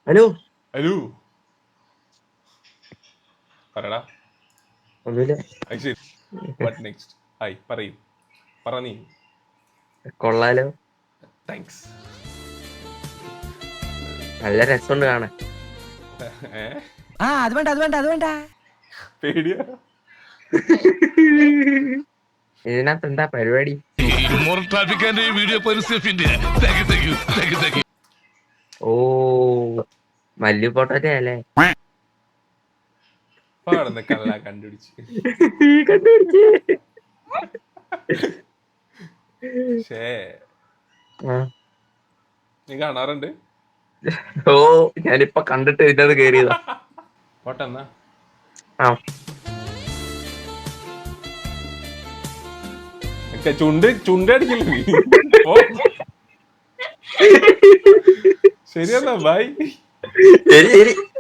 Hello hello പറടാ. ഒന്നുമില്ല. Akshay what next? Hi പറയൂ, പറ നീ. കൊള്ളാലോ, താങ്ക്സ്. നല്ല രസമുണ്ട് കാണാൻ. അത് വേണ്ട അത് വേണ്ട അത് വേണ്ട. പേടിയാ. ഇതിനകത്ത് എന്താ പരിപാടി? ഓ, മല്ലു പൊട്ടറ്റ അല്ലേ? പാടുന്ന കള്ള കണ്ടുപിടിച്ച്. കണ്ടുപിടിച്ച്. ഷേ ആ. നീ കാണാറുണ്ട്? ഓ, ഞാനിപ്പൊ കണ്ടിട്ട് ഇതിനകത്ത് കേറിയതാ. പോട്ടെന്നാ. ആ, ചുണ്ടടിക്കില്ല നീ. ഓ ശരിയെന്നാ, ബൈ. ശരി ശരി.